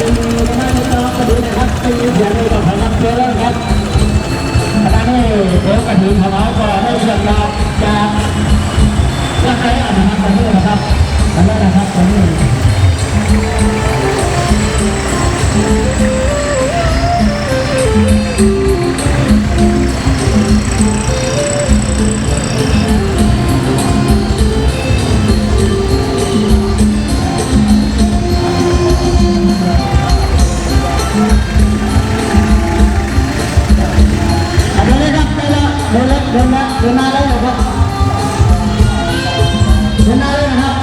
ตีคณะนี้ต้องกระดิ่งนะครับตีเสียงเลยต้องทำเชื่อเรื่องครับคณะนี้เดี๋ยวกระดิ่งของเราก็ได้เรื่องราวจากรักใครอ่านนะครับตรงนี้นะครับตรงนี้นะครับตรงนี้เดินมาเลยนะครับเดินมาเลยนะครับ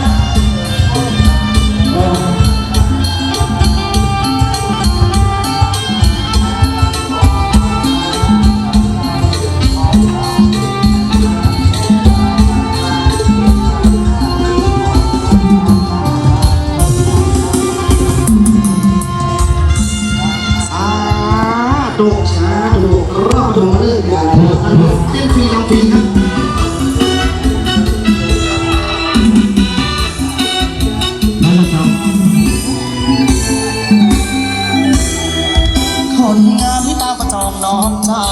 ตุกช้าตุกรอบตุกเลิกกันเต้นฟรียังฟรีครับคนงามที่ตาก็จองน้องเจ้า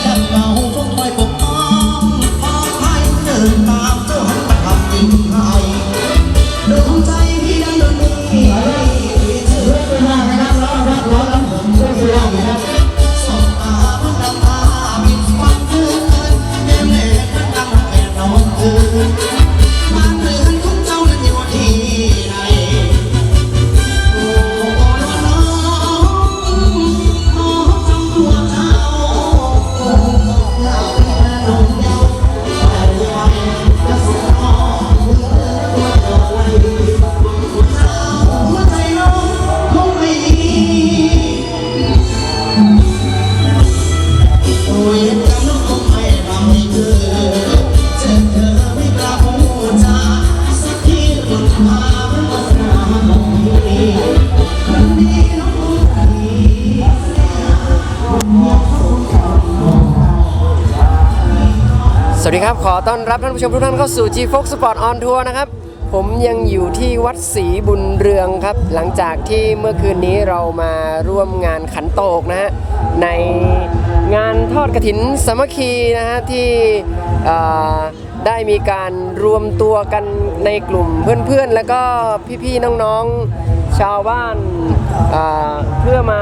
ดังเราคงคอยปกป้องพอให้เดินตามเจ้าหันมาทำยิ่งใหญ่ดวงใจพี่ดังดวงนี้เชื่อไปมากนะครับร้องผมเชื่อนะครับบ้านเรือนของเจ้านั้นอยู่ที่ไหนโอ้น้องขอจำตัวเจ้าโอ้เจ้าแม่นงเยาว์แต่ยังจะสุขน้องหัวใจน้องคงไม่ดีโอ้ยจำน้องคงไม่ทำให้เธอสวัสดีครับขอต้อนรับท่านผู้ชมทุกท่านเข้าสู่ G-Fox Sport on Tour นะครับผมยังอยู่ที่วัดศรีบุญเรืองครับหลังจากที่เมื่อคืนนี้เรามาร่วมงานขันโตกนะฮะในงานทอดกฐินสามัคคีนะฮะที่ได้มีการรวมตัวกันในกลุ่มเพื่อนๆแล้วก็พี่ๆน้องๆชาวบ้านเพื่อมา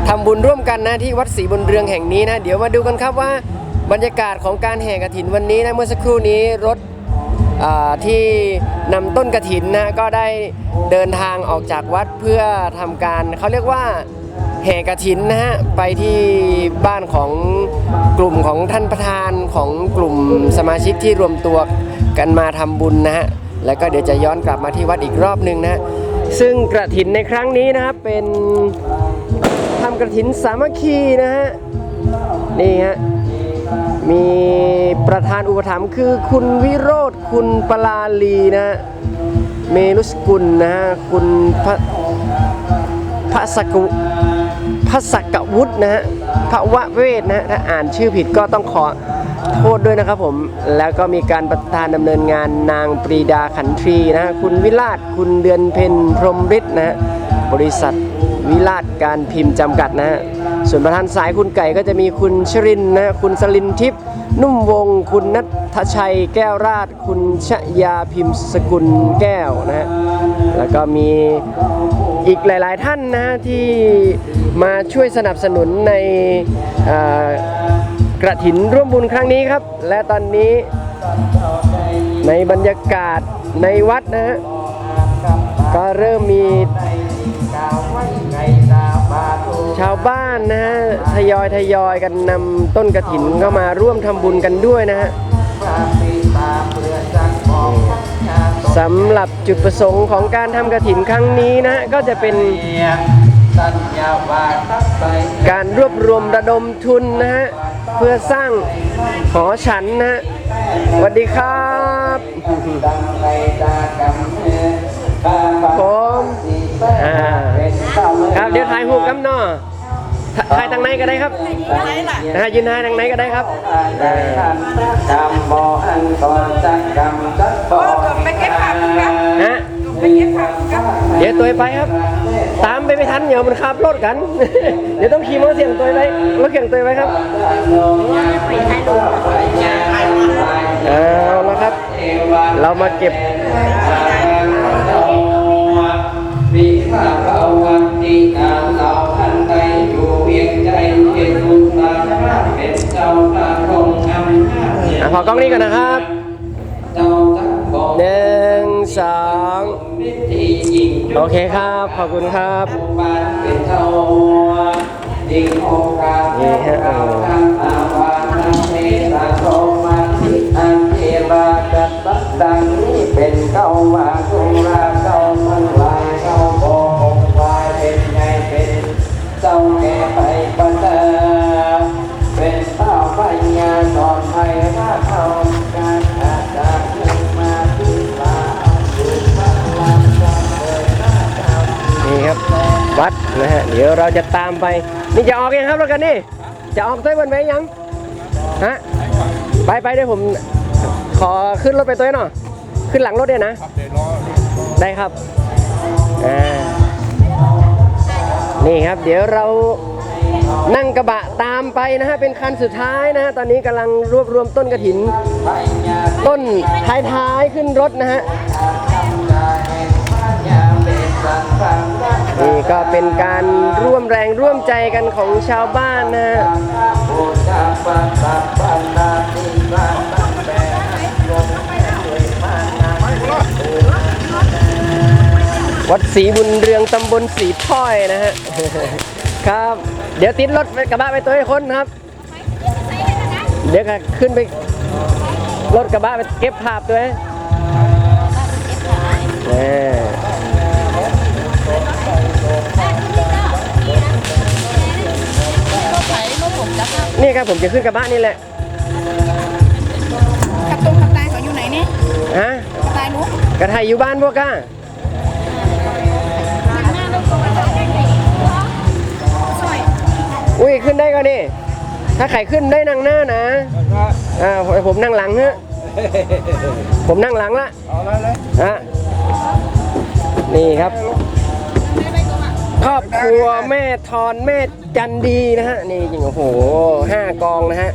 ทำบุญร่วมกันนะที่วัดศรีบุญเรืองแห่งนี้นะเดี๋ยวมาดูกันครับว่าบรรยากาศของการแห่กฐินวันนี้นะเมื่อสักครู่นี้รถที่นำต้นกฐินนะก็ได้เดินทางออกจากวัดเพื่อทำการเขาเรียกว่าแห่กฐินนะฮะไปที่บ้านของกลุ่มของท่านประธานของกลุ่มสมาชิกที่รวมตัวกันมาทำบุญนะฮะแล้วก็เดี๋ยวจะย้อนกลับมาที่วัดอีกรอบหนึ่งนะซึ่งกฐินในครั้งนี้นะครับเป็นทำกฐินสามัคคีนะฮะนี่ฮะมีประธานอุปถัมภ์คือคุณวิโรธคุณปลาลีนะเมลุสกุลนะฮะคุณพระศักวุฒินะฮะพระวะเวทนะฮะถ้าอ่านชื่อผิดก็ต้องขอโทษด้วยนะครับผมแล้วก็มีการประธานดำเนินงานนางปรีดาขันทรีนะฮะคุณวิราชคุณเดือนเพ็ญพรหมฤทธิ์นะฮะบริษัทวิราชการพิมพ์จำกัดนะฮะส่วนประธานสายคุณไก่ก็จะมีคุณชรินนะคุณสลินทิพย์นุ่มวงคุณณัฐชัยแก้วราชคุณชยาพิมพ์สกุลแก้วนะฮะแล้วก็มีอีกหลายๆท่านนะที่มาช่วยสนับสนุนในกฐินร่วมบุญครั้งนี้ครับและตอนนี้ในบรรยากาศในวัดนะฮะก็เริ่มมีชาวบ้านนะฮะทยอยกันนำต้นกฐินเข้ามาร่วมทำบุญกันด้วยนะฮะสำหรับจุดประสงค์ของการทำกฐินครั้งนี้นะก็จะเป็นการรวบรวมระดมทุนนะฮะเพื่อสร้างหอฉันนะฮะสวัสดีครับผมครับเดี๋ยวถ่ายรูปกันเนาะถ่ายทางไหนก็ได้ครับยืนถ่ายทางไหนก็ได้ครับไปเก็บผักกันฮะเดี๋ยวตัวไปครับ ตามไปไม่ทันเดี๋ยวมันขับรถกัน เดี๋ยวต้องขี่มอเตอร์ไซค์ตัวไว้รถเก่งตัวไว้ครับเอาละครับ เรามาเก็บ วิภาควันติการเหล่าท่านใดอยู่เวียงใจเป็นบุญตาเป็นเจ้าพระองค์อำนาจ ขอกล้องนี้ก่อนนะครับ เจ้าทั้งบอก 1 2 วิธียิ่ง โอเคครับ ขอบคุณครับ บานเป็นเจ้ายิ่งโอกาส นี่ฮะ เราทั้งอาวาสเมตตาโทมาทิอันเทวาจัดบัดดังนี้เป็นเก้าว่าสุราเก้ามันลายเก้าโบกวายเป็นไงเป็นเจ้าแก่ไปปันเตอเป็นเต้าปัญญาสอนไทยราชเอาการอาจากหนึ่งมาที่ลาสุมาลาความเกิดหน้าเจ้า นี่ครับ วัดนะฮะ เดี๋ยวเราจะตามไป นี่จะออกยังครับรถกันนี่ จะออกเต้ยวันไปยัง ฮะ ไปเดี๋ยวผมขอขึ้นรถไปตัวหน่อยขึ้นหลังรถเนี่ยนะ ได้ครับ นี่ครับ เดี๋ยวเรานั่งกระบะตามไปนะฮะ เป็นคันสุดท้ายนะฮะ ตอนนี้กำลังรวบรวมต้นกระถิน ต้นท้ายๆขึ้นรถนะฮะ นี่ก็เป็นการร่วมแรงร่วมใจกันของชาวบ้านนะฮะ วัดศรีบุญเรืองตำบลศรีถ้อยนะฮะ ครับ เดี๋ยวติดรถกระบะไปตัวให้คนครับ เดี๋ยวก็ขึ้นไปรถกระบะไปเก็บภาพด้วยนี่ครับผมจะขึ้นกระบะนี่แหละ กับตรงกับตายเขาอยู่ไหนเนี่ย ฮะ ตายหนู กระไทยอยู่บ้านพวกก้าอุ้ยขึ้นได้ก็นี่ถ้าไข่ขึ้นได้นั่งหน้านะผมนั่งหลังฮะผมนั่งหลังละฮะนี่ครับครอบครัวแม่ทอนแม่จันดีนะฮะนี่จริงโอ้โห5 กองนะฮะ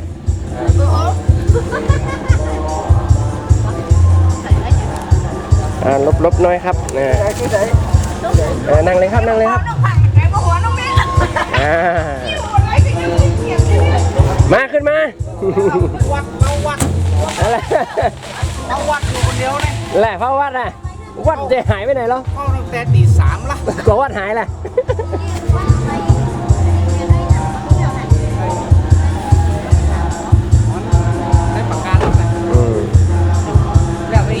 ลบน้อยครับนั่งเลยครับนั่งเลยครับมาขึ้นมาวัดอะไรวัดอยู่คนเดียวเลยแหละเพราะวัดอะวัดจะหายไปไหนแล้วเข้าตั้งแต่ตี 3ละ ก็วัดหายแหละได้ประกาศแล้วเรื่องนี้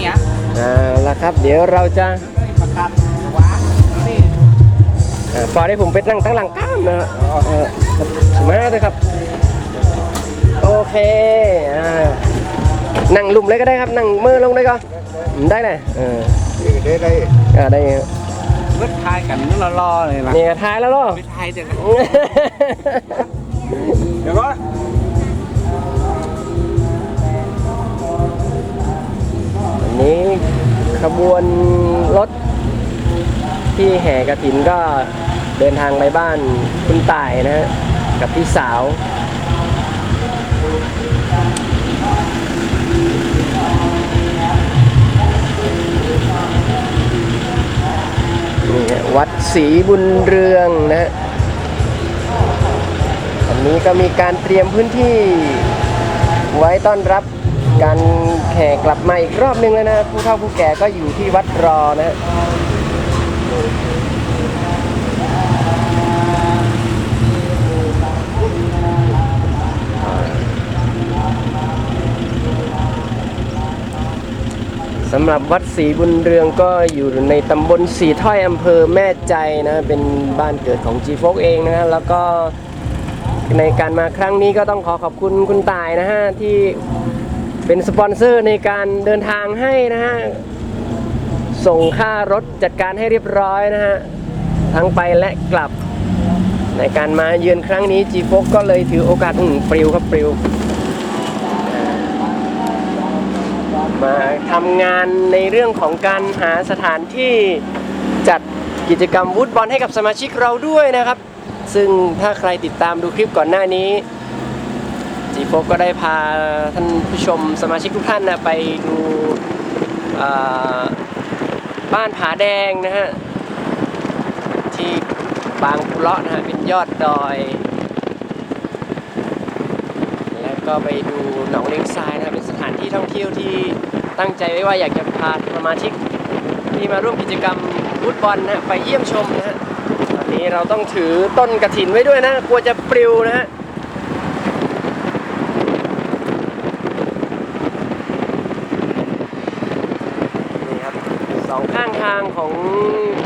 ละครับเดี๋ยวเราจะ ประกาศว้านี่ ปล่อยให้ผมไปนั่งตั้งหลังก้ามนะมาเลยครับโอเคนั่งลุ่มเลยก็ได้ครับนั่งมือลงได้ก็ได้เลยได้ เพื่อทายกันนั่นรอเลยนะ นี่ทายแล้วล่ะ ไม่ทายเดี๋ยวก็วันนี้ขบวนรถที่แห่กฐินก็เดินทางไปบ้านคุณต่ายนะฮะกับพี่สาวนี่วัดศรีบุญเรืองนะฮะอันนี้ก็มีการเตรียมพื้นที่ไว้ต้อนรับการแห่กลับมาอีกรอบนึงแล้วนะผู้เฒ่าผู้แก่ก็อยู่ที่วัดรอนะฮะสำหรับวัดศรีบุญเรืองก็อยู่ในตำบลศรีถ้อยอำเภอแม่ใจนะเป็นบ้านเกิดของจีโฟกเองนะฮะแล้วก็ในการมาครั้งนี้ก็ต้องขอบคุณคุณต่ายนะฮะที่เป็นสปอนเซอร์ในการเดินทางให้นะฮะส่งค่ารถจัดการให้เรียบร้อยนะฮะทั้งไปและกลับในการมาเยือนครั้งนี้จีโฟกก็เลยถือโอกาสปลิวครับปลิวมาทำงานในเรื่องของการหาสถานที่จัด กิจกรรมวูดบอลให้กับสมาชิกเราด้วยนะครับซึ่งถ้าใครติดตามดูคลิปก่อนหน้านี้จีโฟก็ได้พาท่านผู้ชมสมาชิกทุกท่านนะไปดูบ้านผาแดงนะฮะที่บางปุเลาะนะฮะเป็นยอดดอยแล้วก็ไปดูหนองเล้งทรายนะเป็นสถานที่ท่องเที่ยวที่ตั้งใจไว้ว่าอยากจะพาสมาชิกที่มาร่วมกิจกรรมฟุตบอลนะไปเยี่ยมชมนะฮะตอนนี้เราต้องถือต้นกฐินไว้ด้วยนะกลัวจะปลิวนะฮะนี่ครับสองข้างทางของ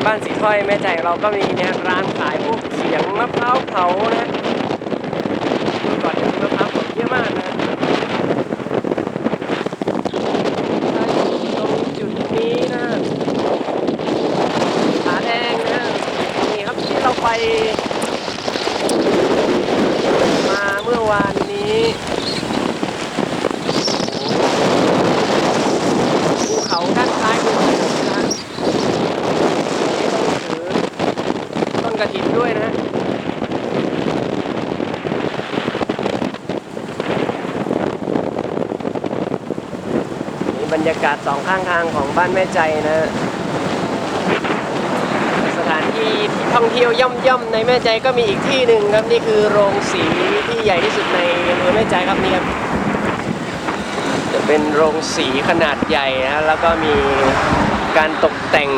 บ้านสีถ้อยแม่ใจเราก็มีเนี่ยร้านขายพวกเขียงมะพร้าวเผานะฮะก่อนจะมีมะพร้าวเผาเยอะมากนะตรงจุดนี้นะผาแดงนะนี่ครับที่เราไปมาเมื่อวานนี้ภูเขาด้านซ้ายมือนะต้องถือต้นกฐินด้วยนะนี่บรรยากาศสองข้างทางของบ้านแม่ใจนะสถานที่ท่องเที่ยวย่อมๆในแม่ใจก็มีอีกที่หนึ่งครับนี่คือโรงสีที่ใหญ่ที่สุดในอำเภอแม่ใจครับนี่ครับจะเป็นโรงสีขนาดใหญ่นะแล้วก็มีการตกแต่ง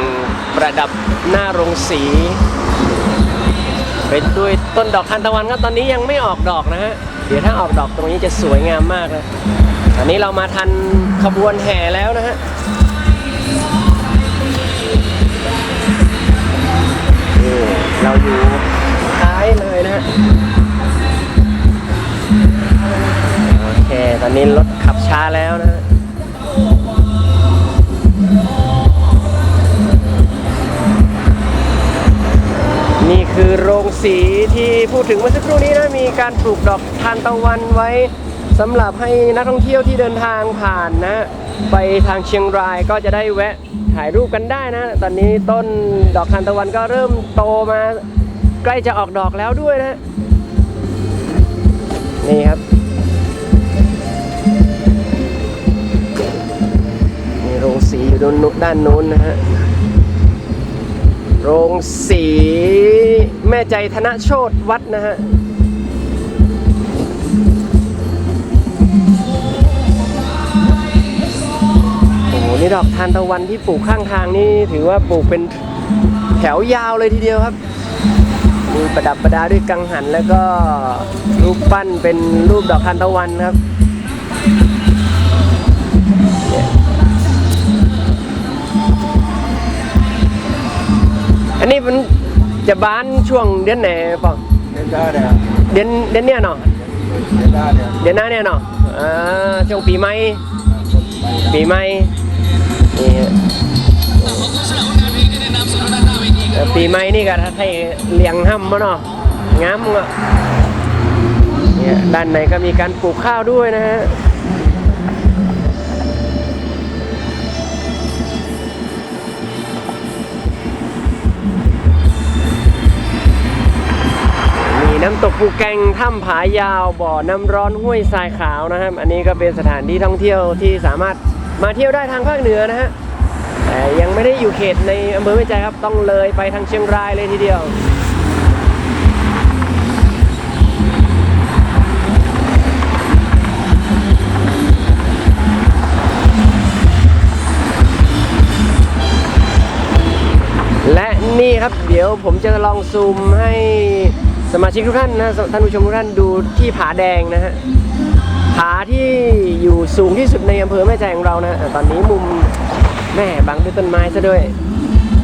ประดับหน้าโรงสีเป็นด้วยต้นดอกทานตะวันครับตอนนี้ยังไม่ออกดอกนะฮะเดี๋ยวถ้าออกดอกตรงนี้จะสวยงามมากนะอันนี้เรามาทันขบวนแห่แล้วนะฮะเราอยู่ท้ายเลยนะฮะโอเคตอนนี้รถขับช้าแล้วนะฮะนี่คือโรงสีที่พูดถึงเมื่อสักครู่นี้นะมีการปลูกดอกทานตะวันไว้สำหรับให้นักท่องเที่ยวที่เดินทางผ่านนะไปทางเชียงรายก็จะได้แวะถ่ายรูปกันได้นะตอนนี้ต้นดอกทานตะวันก็เริ่มโตมาใกล้จะออกดอกแล้วด้วยนะนี่ครับมีโรงสีอยู่ด้านนู้นนะฮะโรงสีแม่ใจธนโชติวัดนะฮะโอ้โหนี่ดอกทานตะวันที่ปลูกข้างทางนี่ถือว่าปลูกเป็นแถวยาวเลยทีเดียวครับมีประดับประดาด้วยกังหันแล้วก็รูปปั้นเป็นรูปดอกทานตะวันครับอันนี้มันจะบานช่วงเดือนไหนป่ะเดือนเนี้ยเนาะเดือนหน้าเนี่ยเนาะช่วงปีใหม่นี่ปีใหม่นี่ก็ให้เลี้ยงห้ำมาเนาะงามอ่ะเนี่ยด้านในก็มีการปลูกข้าวด้วยนะฮะน้ำตกภูแกงถ้ำผายาวบ่อน้ำร้อนห้วยทรายขาวนะครับอันนี้ก็เป็นสถานที่ท่องเที่ยวที่สามารถมาเที่ยวได้ทางภาคเหนือนะฮะแต่ยังไม่ได้อยู่เขตในอำเภอแม่ใจครับต้องเลยไปทางเชียงรายเลยทีเดียวและนี่ครับเดี๋ยวผมจะลองซูมให้สมาชิกทุกท่านนะท่านผู้ชมทุกท่านดูที่ผาแดงนะฮะผาที่อยู่สูงที่สุดในอำเภอแม่ใจของเรานะตอนนี้มุมแม่บังด้วยต้นไม้ซะด้วย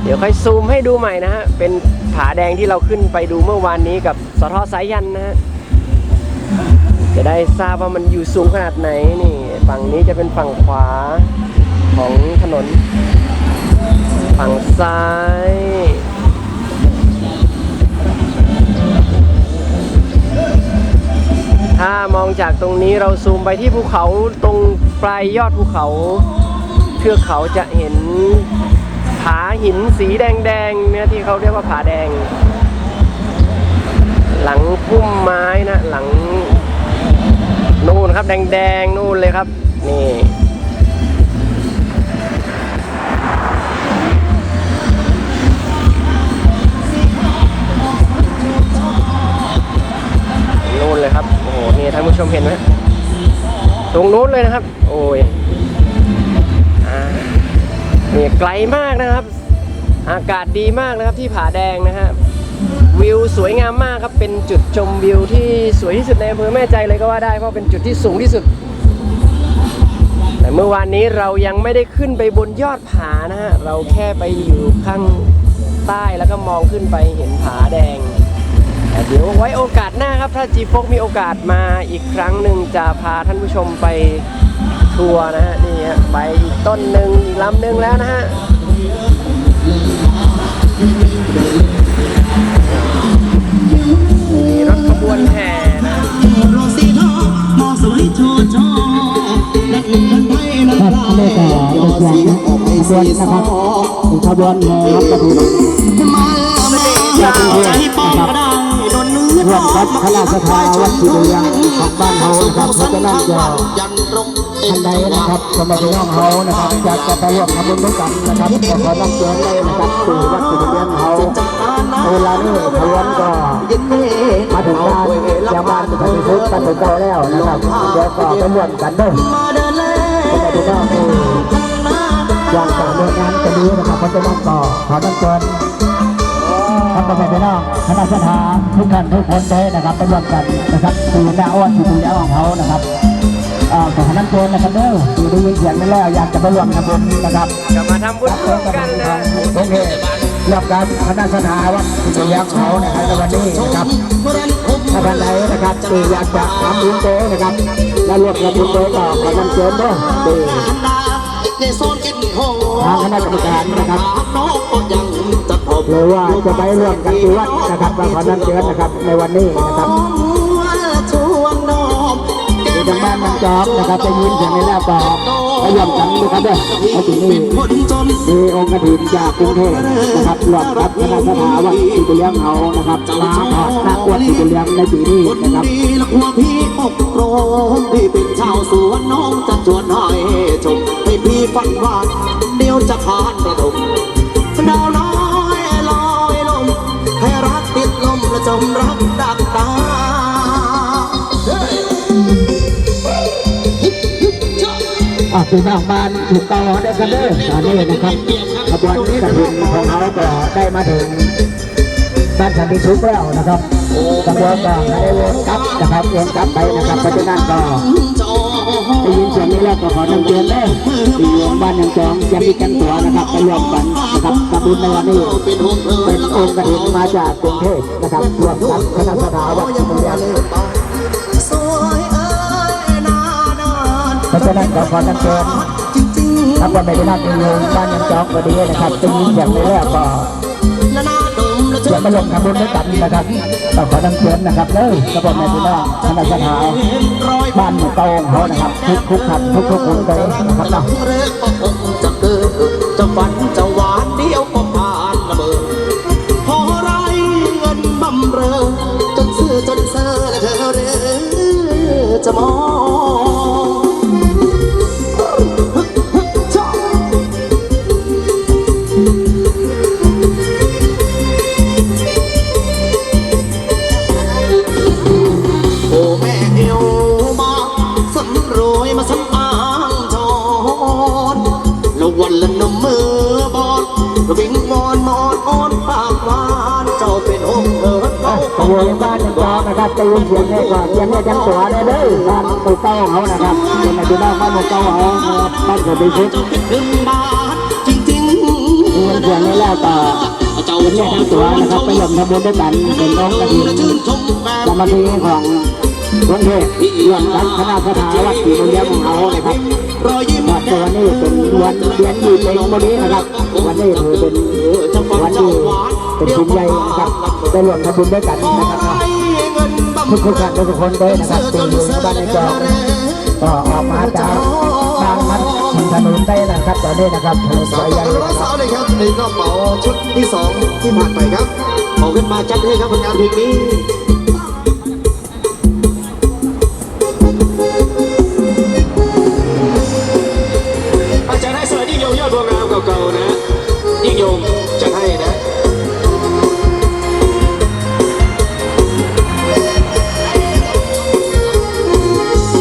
เดี๋ยวค่อยซูมให้ดูใหม่นะฮะเป็นผาแดงที่เราขึ้นไปดูเมื่อวานนี้กับสท.สายยันนะฮะจะได้ทราบว่ามันอยู่สูงขนาดไหนนี่ฝั่งนี้จะเป็นฝั่งขวาของถนนฝั่งซ้ายถ้ามองจากตรงนี้เราซูมไปที่ภูเขาตรงปลายยอดภูเขาเทือกเขาจะเห็นผ ผาหินสีแดงๆเนี่ยที่เขาเรียกว่าผาแดง หลังพุ่มไม้นะหลังนู่นครับแดงๆนู่นเลยครับนี่นู่นเลยครับโอ้โหนี่ท่านผู้ชมเห็นไหมตรงนู้นเลยนะครับโอ้ยนี่ไกลมากนะครับอากาศดีมากนะครับที่ผาแดงนะครับวิวสวยงามมากครับเป็นจุดชมวิวที่สวยที่สุดในอำเภอแม่ใจเลยก็ว่าได้เพราะเป็นจุดที่สูงที่สุดแต่เมื่อวานนี้เรายังไม่ได้ขึ้นไปบนยอดผานะฮะเราแค่ไปอยู่ข้างใต้แล้วก็มองขึ้นไปเห็นผาแดงเดี๋ยวไว้โอกาสหน้าครับถ้าจีโฟกมีโอกาสมาอีกครั้งหนึ่งจะพาท่านผู้ชมไปทัวร์นะฮะนี่ฮะไปอีกต้นหนึ่งอีกลำหนึ่งแล้วนะฮะมีรถขบวนแห่นะครับนี่ก็เป็นอย่างขบวนนะครับเป็นขบวนแห่รับกระถิ่นจากกรุงเทพนะครับร่วมกับคณะสถาวัดศรีบุญยังของบ้านเฮานะครับเพราะฉะนั้นจะท่านใดนะครับสมัยน้องเฮานะครับจะไปร่วมทำบุญด้วยกันนะครับขอต้องเชิญเลยนะครับสู่วัดศรีบุญยังเฮาเวลานี้ขบวนก็มาถึงงานยามบ้านจะไปพุทธกันถึงเก่าแล้วนะครับเดี๋ยวก็ไปร่วมกันด้วยสมัยน้องอย่างต่อเนื่องงานจะดีนะครับเพราะฉะนั้นก็ขอต้องเชิญท่านพ่อแม่พี่น้องคณะสถาทุกท่านทุกคนได้นะครับไปร่วมกันนะครับสู่หน้าอ้วนสู่ปุยาของเขานะครับขอท่านเชิญนะครับเด้อสู่ได้ยินเสียงไม่แล้วอยากจะไปร่วมทำบุญนะครับ กลับมาทำบุญร่วมกันนะ โอเคร่วมกันคณะสถาวัดสู่ปุยาของเขานะครับในวันนี้นะครับถ้าท่านใดนะครับที่อยากจะทำบุญโตนะครับและร่วมทำบุญโตก็ขอท่านเชิญด้วยทางคณะกรรมการนะครับหรือว่าจะไปร่วมกันที่วัดนะครับว่าขอท่านเชิญนะครับในวันนี้นะครับที่ทางบ้านมันจอบนะครับจะยินเสียงในหน้าต่อไปร่วมกันนะครับด้วยเอาที่นี่มีองค์กฐินจากกรุงเทพนะครับรวมกับคณะสถาวัดศรีบุญยังเฮานะครับมาถอดหน้าอวดศรีบุญยังในปีนี้นะครับพี่อกโกรมพี่เป็นชาวสวนน้องจะชวนให้ชมให้พี่ฝันหวานเดี๋ยวจะผ่านประดมดาวน้อยลอยลมให้รักติดลมและจมรักดักตาพี่น้องบ้านถูกต่อได้กันเด้อตอนนี้นะครับขบวนกฐินของเขาก็ได้มาถึงบ้านสันติสุขแล้วนะครับขบวนก็ไม่ได้วนกลับนะครับวนกลับไปนะครับเพราะฉะนั้นก็ได้ยินเสียงนี้แล้วก็ขอนำเชิญได้ที่อยู่บ้านยังจองยังมีกันตัวนะครับไปร่วมกันนะครับกบุญในวันนี้เป็นองค์กฐินมาจากกรุงเทพนะครับรวมกับคณะสถาวัดศรีบุญยังเพราะฉะนั้นก็ขอนำเชิญถ้าว่าไม่ได้นั่งอยู่บ้านยังจองก็ดีนะครับจะยินเสียงนี้แล้วก็จะมาลงทำบุญด้วยกันนะครับต้องขอนำเชิญนะครับเลยกระบอกในพี่น้องคณะสถาบ้านเก่าของเขานะครับทุกท่านทุกคนเลยนะครับเนาะจะฝันจะหวานเดียวก็ผ่านระเบิดพอไรเงินบำเรอจนเสื้อจนเสื้อและเธอเรือจะมองวันละนมมือบอดวิ่งมอนอ่อนปากหวานเจ้าเป็นองค์ขบวนบ้านยังจองนะครับจะยินเสียงนี้ก่อนเสียงนี้ยังตัวเลยเด้อบ้านปู่เต้าเขานะครับเป็นพี่น้องบ้านปู่เต้าเขาบ้านเกิดเป็นชุดจริงๆยินเสียงนี้แล้วต่อเป็นเนี่ยทั้งตัวนะครับไปร่วมทำบุญด้วยกันเป็นองค์กฐินสมาธิของกรุงเทพรวมกับคณะสถาวัดศรีบุญยังของเขานะครับวันนี้เป็นวันเดือนดีเป็นวันนี้นะครับวันนี้ถือเป็นวันดีเป็นบุญใหญ่นะครับได้รวมทำบุญด้วยกันนะครับทุกท่านทุกคนด้วยนะครับที่อยู่ในบ้านในจอก็ออกมาจากบางมัดถ ถนนได้นะครับตอนนี้นะครับถนน สา สา วย ต่ ให อ ญ่ ไปร้อยสาวเลยครับในกระเป๋าชุดที่สองที่ผ่านไปครับขอขึ้นมาจัดให้ครับผลงานเพลงนี้อาจารย์ให้สวัสดีโยมยอดดวงงามเก่าๆนะยิ่งโยมจัดให้นะ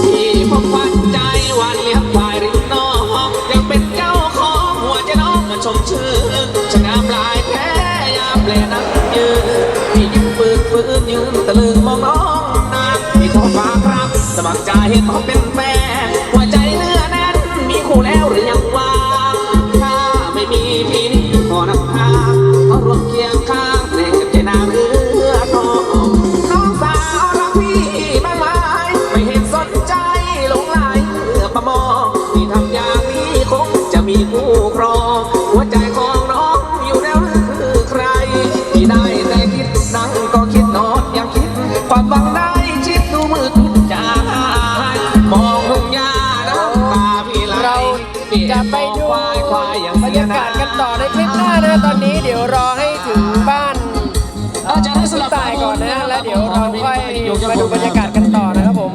ที่ผมฝันใจวันเลี้ยงควายริมน้องยังเป็นเจ้าของหัวใจน้องมาชมชื่อชะงามลายแท้ยามแปลนักยืนพี่ยิ้มฟื้นยืนตะลึงมองน้องนาพี่ทอดฝากรักสมัครใจขอเป็นแฟนหัวใจเนื้อแน่นมีคู่แล้วหรือยังว่างถ้าไม่มีพี่นี่ขอนำทางขอร่วมเคียงข้างเพลงกับใจนางเรือทองน้องสาวรักพี่บ้างไหมไม่เห็นสนใจหลงไหลเมื่อประมองที่ทำอย่างนี้คงจะมีคู่ครองหัวใจของน้องอยู่แล้วหรือคือใครที่ได้แต่คิดนั่งก็คิดนอนยังคิดความหวังได้ชิดดูมืดจางหายมองทุ่งหญ้าน้ำตาพี่ไหล เราจะไปดูบรรยากาศกันต่อในคลิปหน้านะตอนนี้เดี๋ยวรอให้ถึงบ้านพี่ตายก่อนนะแล้วเดี๋ยวเราค่อยมาดูบรรยากาศกันต่อนะครับผม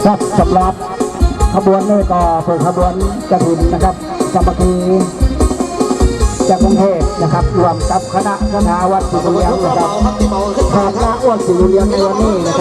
ครับสำหรับขบวนนี้ก็เป็นขบวนกฐินนะครับสามัคคีจากกรุงเทพนะครับรวมกับคณะคณะวัดศรีบุญเรืองนะครับ ครับที่เบาขึ้น คณะอ้วนศรีบุญเรืองในวันนี้นะครับ